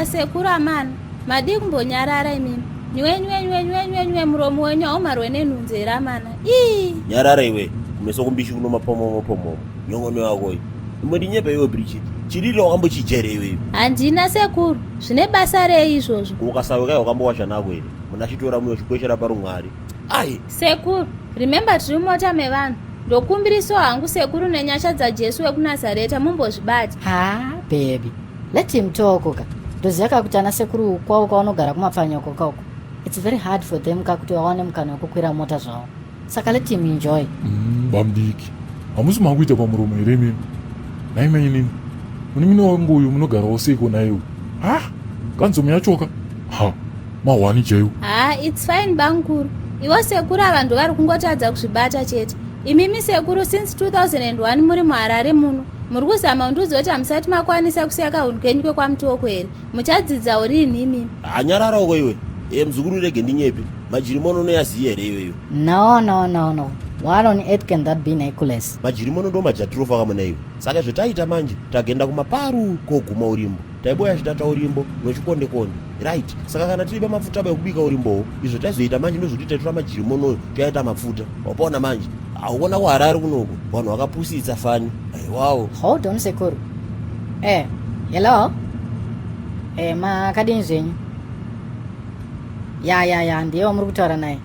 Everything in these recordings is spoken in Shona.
Sekuru amana. Madi kumbonyarara imimi. Nywe muromo wenyu aumarwe nenhunzi ramana. Nyarara iwe. Kumeso kumbishi kuno mapomo. Nyongono yako iyi. Mbondinyepe iwe Bridget. Chiriro wakambochijere iwe. Handina sekuru. Zvine basa rei izvozvo. Ukasaweka wakambowasha nako ere. Munachitora muyo chikweshera parumwari. Sekuru, remember tiri mota mevanhu. Ndokumbiriso hangu sekuru nenyasha dzaJesu wekunazareta mumbozvibata. Baby. Let him talk oka. Ndoziva kuti ana sekuru kwavo kwavanogara kumapfanya uko. It's very hard for them kuti vawane mukana wekukwira mota zvavo. Saka let him enjoy. Bamdiki. Hamusi makuita pamuromo here mimi. Naime inini. Munimini wangu uyu munogara usiko naiwe. Kanzomu yachoka. Mawani chaiwo. It's fine bankuru. Iwo sekuru avanhu vari kungotadza kuzvibata chete. Imimi sekuru since 2001 muri muHarare muno. Muri kuzama unduzi kuti hamusati makwanisa kusiyaka hunhu kenyu kwekwamutoko here. Muchadzidza urini imimi. Anyarara uko iwe. Mzukuru rege ndinyepe. Majirimono noyaziya here iweyo. No. What on earth can that be, Nicholas? Majirimono ndo majatirofa kamwe naiwe. Saka zvataita manje tagenda kumaparu koguma urimbo. Taiboya chitata urimbo nochikonde-konde. Right. Saka kana tiribe mafuta ekubika urimbowo, izvo taizoita manje ndozoti taitora majirimono toyaita mafuta. Wapaona manje. Auona kuHarare kunoko vanhu vakapusitsa fani. Wow. Hold on sekuru. Hello? Makadini zvenyu? Ya, ndiyo muri kutaura naye.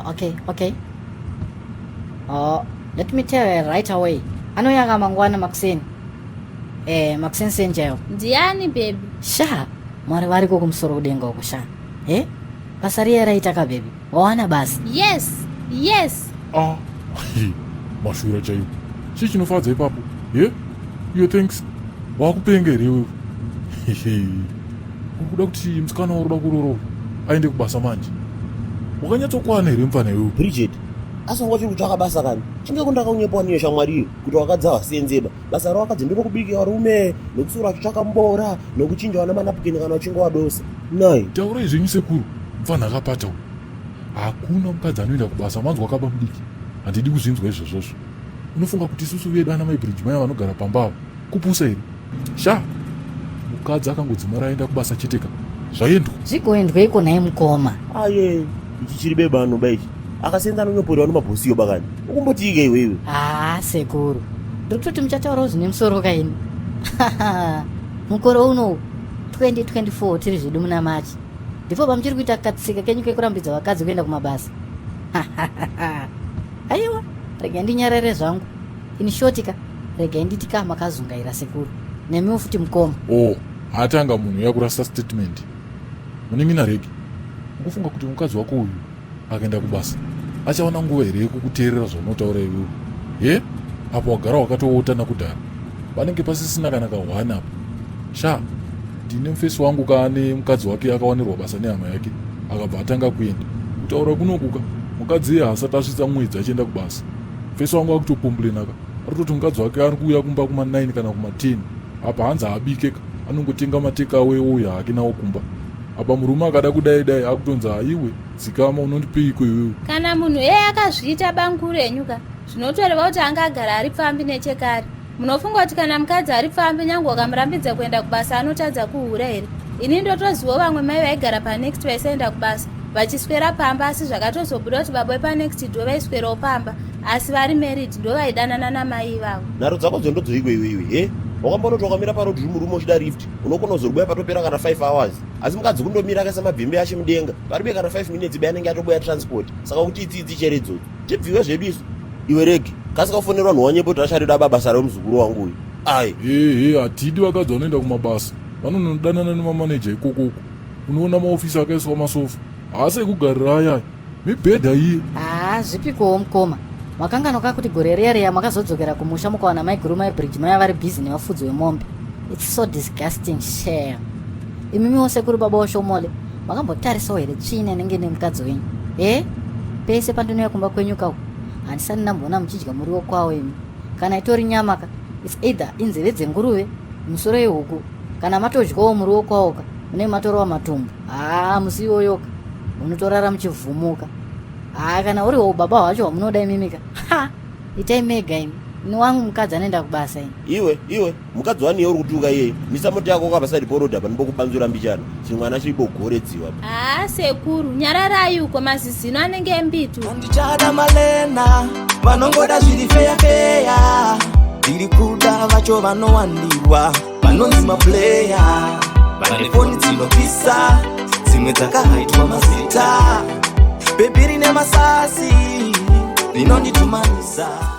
Okay. Let me tell you right away. Anouya mangwana makuseni. Makuseni senjayo. Ndiani baby? Sha, mwari variko kumusoro kudenga uko sha. Basa riye raitaka baby. Wawana basi. Yes. Mashura chaiwo. Chii chinofadza ipapo? You thinks wakupengere iwewe. Ukuda kuti musikana waruda kuroro aende kubasa manje. Wakanyatsokwana here mfana iwewe. Bridget, asonga chiri kutsvaka basa kani. Chinge kundakaunyepawo niyo shamwariyo kuti wakadza wasenzeba. Basa rawakadzi ndokubikira varume, nokusura achitsvaka mbora, nokuchinja vana manapukeni kana uchinge wadosa. Nai. Taurai zvenyu sekuru, mfana akapata uyu. Hakuna mukadzi anoenda kubasa manzwa akaba mudiki. Handidi kuzvinzwa izvozvozvo. Unofunga kuti isusu vedu ana maibridge maya vanogara pambava kupusa here? Sha, mukadzi akangodzimara aenda kubasa cheteka. Zvaendwa. Zvigoendweiko naye mukoma? Ichi chiri bebano baichi. Akasenza anonyoporiwa nomabhosiyo bakani. Ukumbotiike iwewe. Sekuru. Ndiri kutoti muchataurawo zvine musoro kaini. Mukore uno 2024 tiri zvedu muna Machi. Ndipo pamuchiri kuita katsika kenyu kekurambidza vakadzi kuenda kumabasa. Aiwa, regai ndinyarare zvangu. In shortika, regai nditika makazungaira sekuru. Nemiwo futi mukoma. Atanga munhu yakurasa statement. Munimina regi. Ukufunga kuti mukadzi wako uyu akaenda kubasa achaona nguva here yekukuteerera zvaunotaura iwewe? Apo wagara wakatootana kudhara. Panenge pasisina kana kahwana apo. Sha, ndine mufesi wangu kaane mukadzi wake akawanirwa basa nehama yake akabva atanga kuenda. Kutaura kunokuka mukadzi iye haasati asvitsa mwedzi achienda kubasa. Mufesi wangu akutopomblenaka arikutoti mukadzi wake ari kuuya kumba kuma9 kana kuma10. Apa hanzi haabikeka, anongotenga matekawe ouya hake nawo kumba. Apa murume akada kudai akutonza iwe dzikama unondipeiko iwewe. Kana munhu akazviita bankuru enyuka, zvinotoreva kuti anga agara ari pfambi nechekare. Munofunga kuti kana mukadzi ari pfambi nyange wakamurambidza kuenda kubasa anotadza kuhura here? Ini ndotozivawo vamwe mai vaigara panext vaisaenda kubasa vachiswera pamba, asi zvakatozobuda kuti baba vepanext ndo vaiswerawo pamba, asi vari married ndo vaidanana namai ivavo. Nharo dzako dzondodzoiko iwewe? Wakambonoti wakamira parodi murume uchida lift, unokona kuzorwuya patopera kana 5 hours. Asi mukadzi kundomira akaisa mabhembe ashe mudenga, paribe kana 5 minutes be anenge atoboya transport. Saka kuti idzi cheredzo. Tibviwe zvedu isu. Iwe regi, kasikafonerwa vanhu wanyepo kuti acharida basa remuzukuru wangu uyu. Hatidi vakadzi vanoenda kumabasa. Vanonodanana nemamaneja ikokoko. Unoona maofisi akaiswa masofa. Haasi ekugarira aya. Mibhedha iye. Zvipikowo mukoma. Makanganoka kuti gore reya makazodzokera kumusha mukawana maiguru maibridge maya vari busy nevafudzi vemombe. It's so disgusting shame. Imimiwo sekuru baba washomole, makambotarisawo here tsvina inenge nemukadzi wenyu? Pese pandinouya kumba kwenyu kawo, handisani ndamboona muchidya muriwo kwawo imi. Kana itori nyamaka, it's either inzeve dzenguruve, musoro yehuku, kana matodyawo muriwo kwawoka, mune matorowa matumbu. Musiyoyoka, munotorara muchivhumuka. Kana uriwo baba wacho wamunoda imimika. Itai mega imi, ni wangu mukadzi anoenda kubasa iwe mukadzi wani uri kutuka iye misa moto yako kabasari poroda panobokubanzura mbichana chimwana chiribogoredziwa. Sekuru nyararai uko mazizino anenge embitu. Ndichada malena vanongoda zviri feya ndiri kuda vacho vanowandirwa vanonzi maplaya vane foni dzinopisa dzimwe dzakahaitwa mazita bebhi rine masasi rinonditumanisa.